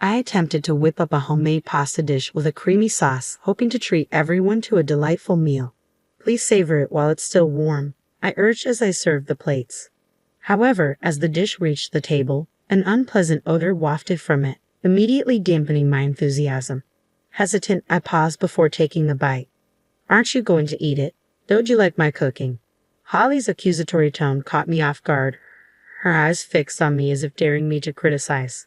I attempted to whip up a homemade pasta dish with a creamy sauce, hoping to treat everyone to a delightful meal. Please savor it while it's still warm, I urged as I served the plates. However, as the dish reached the table, an unpleasant odor wafted from it, immediately dampening my enthusiasm. Hesitant, I paused before taking the bite. Aren't you going to eat it? Don't you like my cooking? Holly's accusatory tone caught me off guard, her eyes fixed on me as if daring me to criticize.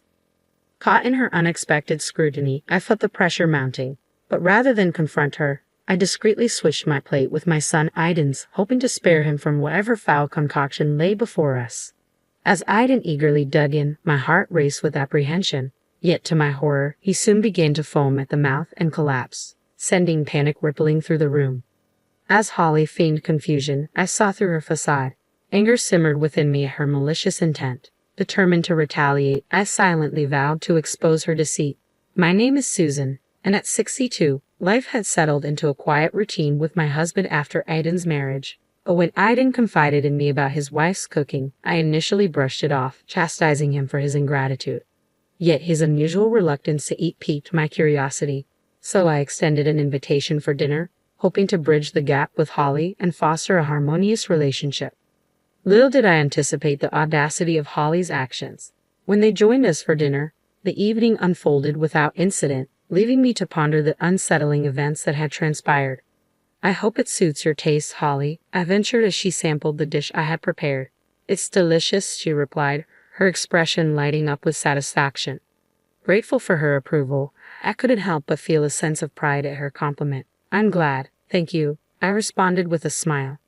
Caught in her unexpected scrutiny, I felt the pressure mounting, but rather than confront her, I discreetly switched my plate with my son Aiden's, hoping to spare him from whatever foul concoction lay before us. As Aiden eagerly dug in, my heart raced with apprehension, yet to my horror, he soon began to foam at the mouth and collapse, sending panic rippling through the room. As Holly feigned confusion, I saw through her facade. Anger simmered within me at her malicious intent. Determined to retaliate, I silently vowed to expose her deceit. My name is Susan, and at 62, life had settled into a quiet routine with my husband after Aiden's marriage. But when Aiden confided in me about his wife's cooking, I initially brushed it off, chastising him for his ingratitude. Yet his unusual reluctance to eat piqued my curiosity, so I extended an invitation for dinner, hoping to bridge the gap with Holly and foster a harmonious relationship. Little did I anticipate the audacity of Holly's actions. When they joined us for dinner, the evening unfolded without incident, leaving me to ponder the unsettling events that had transpired. I hope it suits your taste, Holly, I ventured as she sampled the dish I had prepared. It's delicious, she replied, her expression lighting up with satisfaction. Grateful for her approval, I couldn't help but feel a sense of pride at her compliment. I'm glad, thank you, I responded with a smile.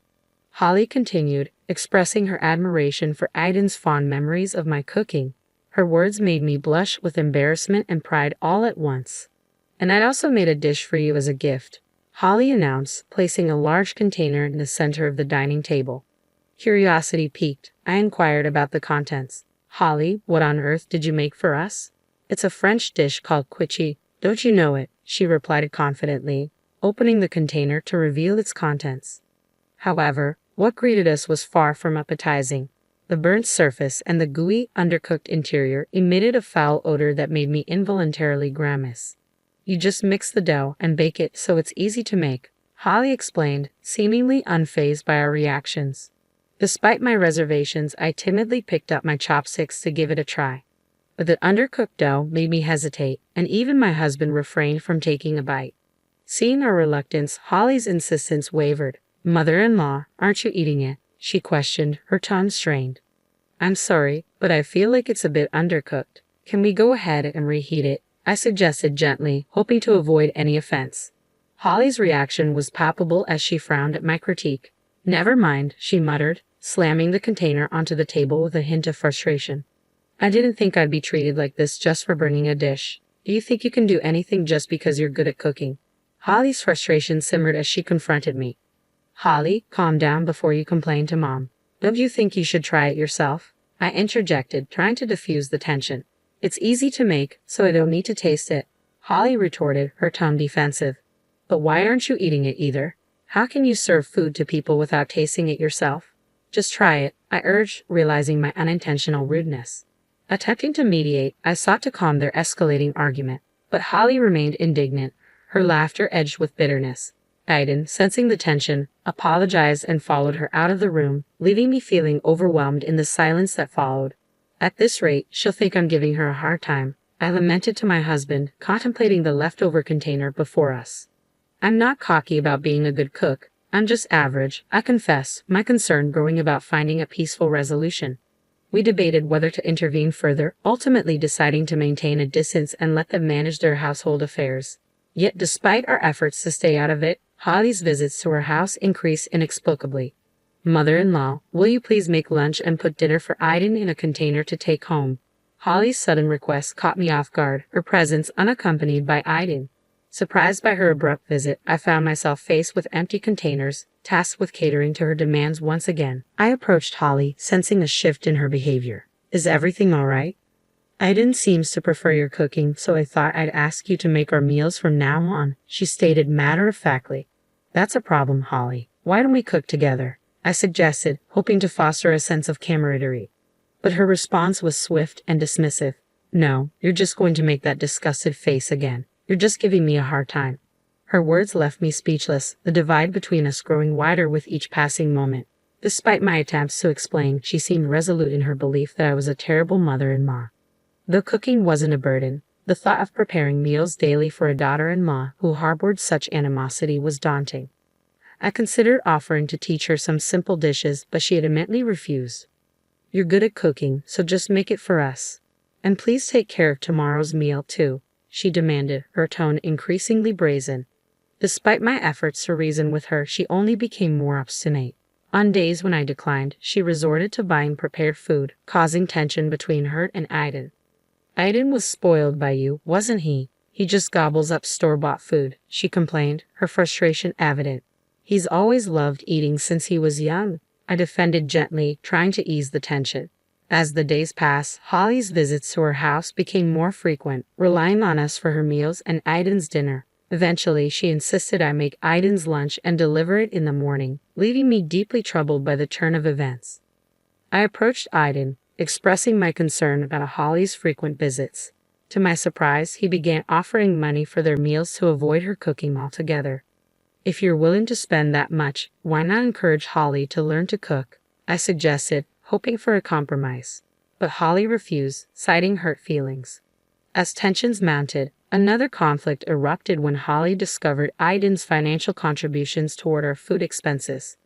Holly continued, expressing her admiration for Aiden's fond memories of my cooking. Her words made me blush with embarrassment and pride all at once. And I'd also made a dish for you as a gift, Holly announced, placing a large container in the center of the dining table. Curiosity piqued, I inquired about the contents. Holly, what on earth did you make for us? It's a French dish called quiche. Don't you know it? She replied confidently, opening the container to reveal its contents. However, what greeted us was far from appetizing. The burnt surface and the gooey, undercooked interior emitted a foul odor that made me involuntarily grimace. You just mix the dough and bake it so it's easy to make, Holly explained, seemingly unfazed by our reactions. Despite my reservations, I timidly picked up my chopsticks to give it a try. But the undercooked dough made me hesitate, and even my husband refrained from taking a bite. Seeing our reluctance, Holly's insistence wavered. Mother-in-law, aren't you eating it? She questioned, her tone strained. I'm sorry, but I feel like it's a bit undercooked. Can we go ahead and reheat it? I suggested gently, hoping to avoid any offense. Holly's reaction was palpable as she frowned at my critique. Never mind, she muttered, slamming the container onto the table with a hint of frustration. I didn't think I'd be treated like this just for burning a dish. Do you think you can do anything just because you're good at cooking? Holly's frustration simmered as she confronted me. Holly, calm down before you complain to Mom. Don't you think you should try it yourself? I interjected, trying to diffuse the tension. It's easy to make, so I don't need to taste it. Holly retorted, her tone defensive. But why aren't you eating it either? How can you serve food to people without tasting it yourself? Just try it, I urged, realizing my unintentional rudeness. Attempting to mediate, I sought to calm their escalating argument, but Holly remained indignant, her laughter edged with bitterness. Aiden, sensing the tension, apologized and followed her out of the room, leaving me feeling overwhelmed in the silence that followed. At this rate, she'll think I'm giving her a hard time, I lamented to my husband, contemplating the leftover container before us. I'm not cocky about being a good cook, I'm just average, I confess, my concern growing about finding a peaceful resolution. We debated whether to intervene further, ultimately deciding to maintain a distance and let them manage their household affairs. Yet despite our efforts to stay out of it, Holly's visits to her house increased inexplicably. Mother-in-law, will you please make lunch and put dinner for Aiden in a container to take home? Holly's sudden request caught me off guard, her presence unaccompanied by Aiden. Surprised by her abrupt visit, I found myself faced with empty containers, tasked with catering to her demands once again. I approached Holly, sensing a shift in her behavior. Is everything all right? Aiden seems to prefer your cooking, so I thought I'd ask you to make our meals from now on, she stated matter-of-factly. That's a problem, Holly. Why don't we cook together? I suggested, hoping to foster a sense of camaraderie. But her response was swift and dismissive. No, you're just going to make that disgusted face again. You're just giving me a hard time. Her words left me speechless, the divide between us growing wider with each passing moment. Despite my attempts to explain, she seemed resolute in her belief that I was a terrible mother-in-law. Though cooking wasn't a burden, the thought of preparing meals daily for a daughter-in-law who harbored such animosity was daunting. I considered offering to teach her some simple dishes, but she adamantly refused. You're good at cooking, so just make it for us. And please take care of tomorrow's meal, too, she demanded, her tone increasingly brazen. Despite my efforts to reason with her, she only became more obstinate. On days when I declined, she resorted to buying prepared food, causing tension between her and Aiden. Aiden was spoiled by you, wasn't he? He just gobbles up store-bought food, she complained, her frustration evident. He's always loved eating since he was young, I defended gently, trying to ease the tension. As the days passed, Holly's visits to her house became more frequent, relying on us for her meals and Aiden's dinner. Eventually, she insisted I make Aiden's lunch and deliver it in the morning, leaving me deeply troubled by the turn of events. I approached Aiden, expressing my concern about Holly's frequent visits. To my surprise, he began offering money for their meals to avoid her cooking altogether. If you're willing to spend that much, why not encourage Holly to learn to cook? I suggested, hoping for a compromise. But Holly refused, citing hurt feelings. As tensions mounted, another conflict erupted when Holly discovered Aiden's financial contributions toward our food expenses.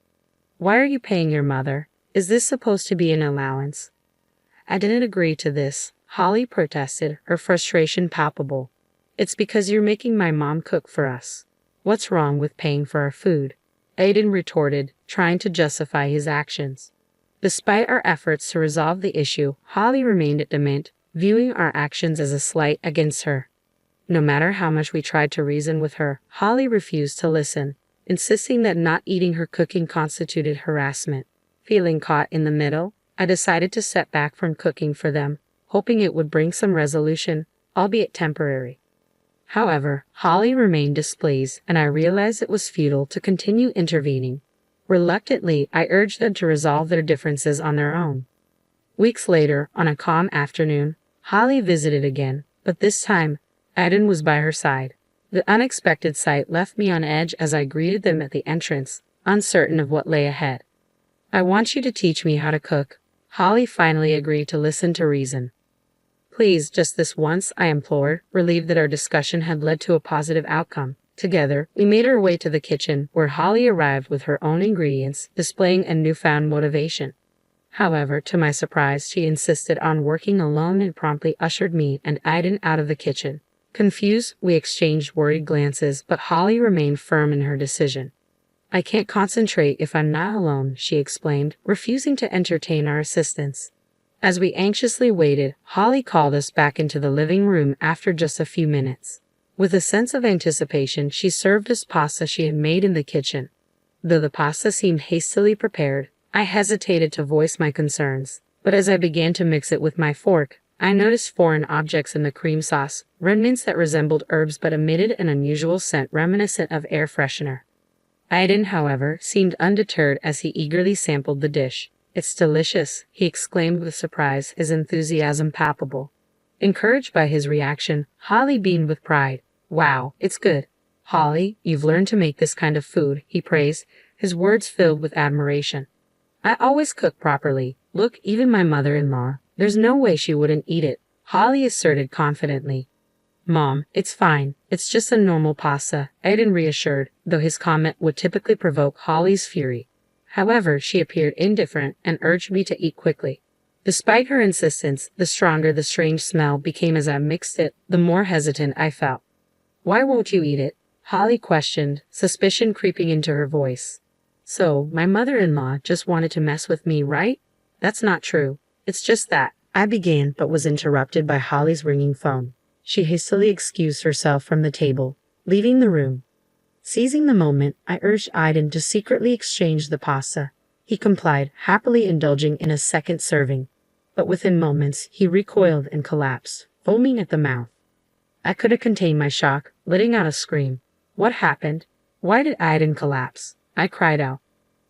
Why are you paying your mother? Is this supposed to be an allowance? I didn't agree to this, Holly protested, her frustration palpable. It's because you're making my mom cook for us. What's wrong with paying for our food? Aiden retorted, trying to justify his actions. Despite our efforts to resolve the issue, Holly remained adamant, viewing our actions as a slight against her. No matter how much we tried to reason with her, Holly refused to listen, insisting that not eating her cooking constituted harassment. Feeling caught in the middle, I decided to step back from cooking for them, hoping it would bring some resolution, albeit temporary. However, Holly remained displeased, and I realized it was futile to continue intervening. Reluctantly, I urged them to resolve their differences on their own. Weeks later, on a calm afternoon, Holly visited again, but this time, Aiden was by her side. The unexpected sight left me on edge as I greeted them at the entrance, uncertain of what lay ahead. I want you to teach me how to cook. Holly finally agreed to listen to reason. Please, just this once, I implored, relieved that our discussion had led to a positive outcome. Together, we made our way to the kitchen, where Holly arrived with her own ingredients, displaying a newfound motivation. However, to my surprise, she insisted on working alone and promptly ushered me and Aiden out of the kitchen. Confused, we exchanged worried glances, but Holly remained firm in her decision. I can't concentrate if I'm not alone, she explained, refusing to entertain our assistance. As we anxiously waited, Holly called us back into the living room after just a few minutes. With a sense of anticipation, she served us pasta she had made in the kitchen. Though the pasta seemed hastily prepared, I hesitated to voice my concerns. But as I began to mix it with my fork, I noticed foreign objects in the cream sauce, remnants that resembled herbs but emitted an unusual scent reminiscent of air freshener. Aiden, however, seemed undeterred as he eagerly sampled the dish. It's delicious, he exclaimed with surprise, his enthusiasm palpable. Encouraged by his reaction, Holly beamed with pride. Wow, it's good. Holly, you've learned to make this kind of food, he praised, his words filled with admiration. I always cook properly. Look, even my mother-in-law. There's no way she wouldn't eat it, Holly asserted confidently. Mom, it's fine. It's just a normal pasta, Aiden reassured, though his comment would typically provoke Holly's fury. However, she appeared indifferent and urged me to eat quickly. Despite her insistence, the stronger the strange smell became as I mixed it, the more hesitant I felt. Why won't you eat it? Holly questioned, suspicion creeping into her voice. So, my mother-in-law just wanted to mess with me, right? That's not true. It's just that. I began, but was interrupted by Holly's ringing phone. She hastily excused herself from the table, leaving the room. Seizing the moment, I urged Aiden to secretly exchange the pasta. He complied, happily indulging in a second serving. But within moments, he recoiled and collapsed, foaming at the mouth. I couldn't contain my shock, letting out a scream. What happened? Why did Aiden collapse? I cried out.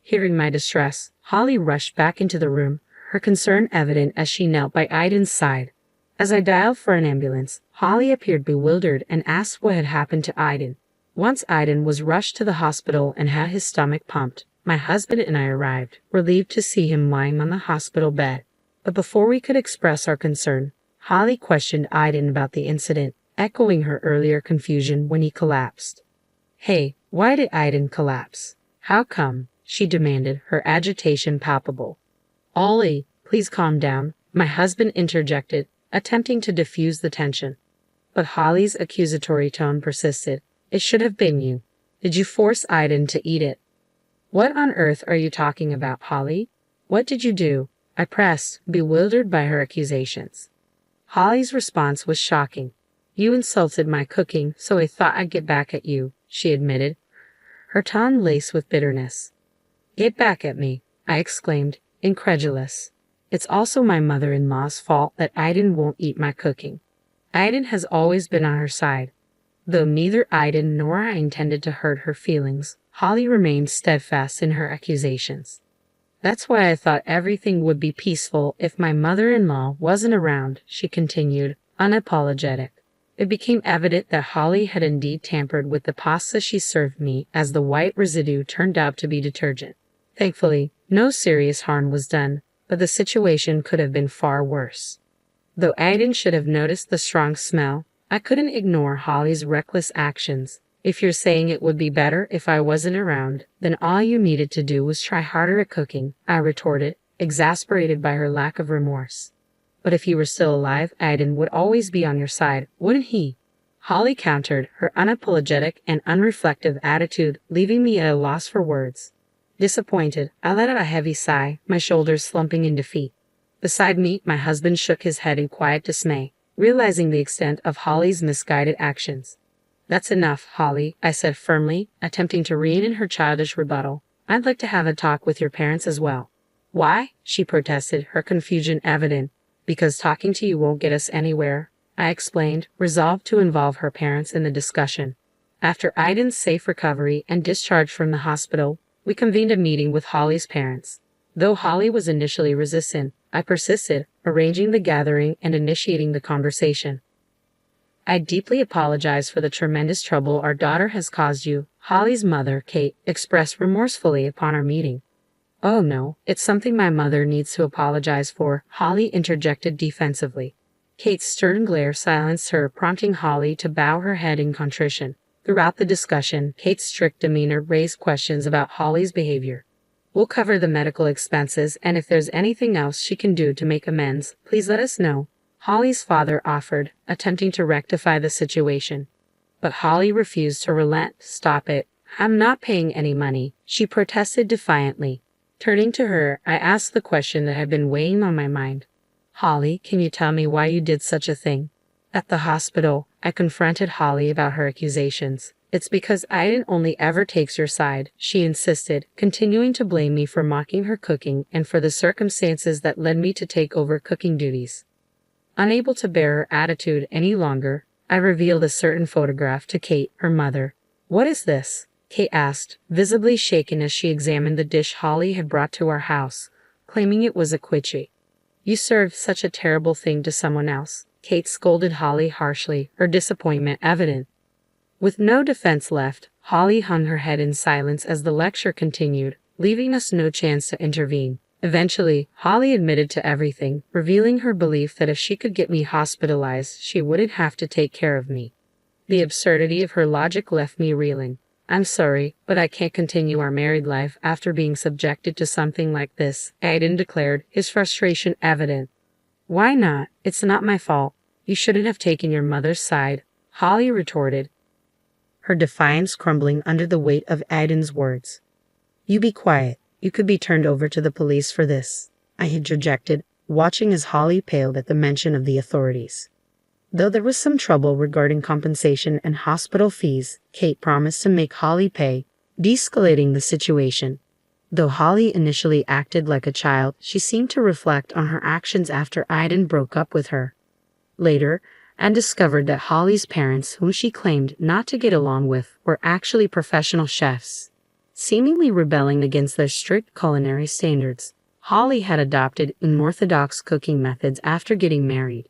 Hearing my distress, Holly rushed back into the room, her concern evident as she knelt by Aiden's side. As I dialed for an ambulance, Holly appeared bewildered and asked what had happened to Aiden. Once Aiden was rushed to the hospital and had his stomach pumped, my husband and I arrived, relieved to see him lying on the hospital bed. But before we could express our concern, Holly questioned Aiden about the incident, echoing her earlier confusion when he collapsed. "Hey, why did Aiden collapse? How come?" she demanded, her agitation palpable. "Ollie, please calm down," my husband interjected, attempting to diffuse the tension. But Holly's accusatory tone persisted. "It should have been you. Did you force Aiden to eat it?" "What on earth are you talking about, Holly? What did you do?" I pressed, bewildered by her accusations. Holly's response was shocking. "You insulted my cooking, so I thought I'd get back at you," she admitted, her tone laced with bitterness. "Get back at me," I exclaimed, incredulous. "It's also my mother-in-law's fault that Aiden won't eat my cooking. Aiden has always been on her side." Though neither Aiden nor I intended to hurt her feelings, Holly remained steadfast in her accusations. "That's why I thought everything would be peaceful if my mother-in-law wasn't around," she continued, unapologetic. It became evident that Holly had indeed tampered with the pasta she served me, as the white residue turned out to be detergent. Thankfully, no serious harm was done, but the situation could have been far worse. Though Aiden should have noticed the strong smell, I couldn't ignore Holly's reckless actions. "If you're saying it would be better if I wasn't around, then all you needed to do was try harder at cooking," I retorted, exasperated by her lack of remorse. "But if he were still alive, Aiden would always be on your side, wouldn't he?" Holly countered, her unapologetic and unreflective attitude leaving me at a loss for words. Disappointed, I let out a heavy sigh, my shoulders slumping in defeat. Beside me, my husband shook his head in quiet dismay, realizing the extent of Holly's misguided actions. "That's enough, Holly," I said firmly, attempting to rein in her childish rebuttal. "I'd like to have a talk with your parents as well." "Why?" she protested, her confusion evident. "Because talking to you won't get us anywhere," I explained, resolved to involve her parents in the discussion. After Aiden's safe recovery and discharge from the hospital, we convened a meeting with Holly's parents. Though Holly was initially resistant, I persisted, arranging the gathering and initiating the conversation. "I deeply apologize for the tremendous trouble our daughter has caused you," Holly's mother, Kate, expressed remorsefully upon our meeting. "Oh no, it's something my mother needs to apologize for," Holly interjected defensively. Kate's stern glare silenced her, prompting Holly to bow her head in contrition. Throughout the discussion, Kate's strict demeanor raised questions about Holly's behavior. "We'll cover the medical expenses, and if there's anything else she can do to make amends, please let us know," Holly's father offered, attempting to rectify the situation. But Holly refused to relent. "Stop it. I'm not paying any money," she protested defiantly. Turning to her, I asked the question that had been weighing on my mind. "Holly, can you tell me why you did such a thing?" At the hospital, I confronted Holly about her accusations. "It's because Aiden only ever takes your side," she insisted, continuing to blame me for mocking her cooking and for the circumstances that led me to take over cooking duties. Unable to bear her attitude any longer, I revealed a certain photograph to Kate, her mother. "What is this?" Kate asked, visibly shaken as she examined the dish Holly had brought to our house, claiming it was a quiche. "You served such a terrible thing to someone else," Kate scolded Holly harshly, her disappointment evident. With no defense left, Holly hung her head in silence as the lecture continued, leaving us no chance to intervene. Eventually, Holly admitted to everything, revealing her belief that if she could get me hospitalized, she wouldn't have to take care of me. The absurdity of her logic left me reeling. "I'm sorry, but I can't continue our married life after being subjected to something like this," Aiden declared, his frustration evident. "Why not? It's not my fault. You shouldn't have taken your mother's side," Holly retorted, her defiance crumbling under the weight of Aiden's words. "You be quiet. You could be turned over to the police for this," I interjected, watching as Holly paled at the mention of the authorities. Though there was some trouble regarding compensation and hospital fees, Kate promised to make Holly pay, de-escalating the situation. Though Holly initially acted like a child, she seemed to reflect on her actions after Aiden broke up with her. Later, I discovered that Holly's parents, whom she claimed not to get along with, were actually professional chefs. Seemingly rebelling against their strict culinary standards, Holly had adopted unorthodox cooking methods after getting married.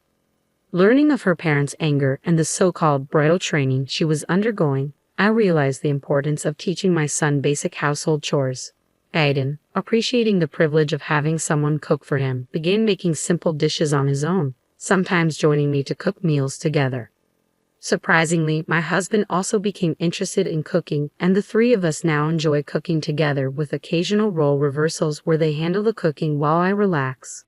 Learning of her parents' anger and the so-called bridal training she was undergoing, I realized the importance of teaching my son basic household chores. Aiden, appreciating the privilege of having someone cook for him, began making simple dishes on his own, sometimes joining me to cook meals together. Surprisingly, my husband also became interested in cooking, and the three of us now enjoy cooking together with occasional role reversals where they handle the cooking while I relax.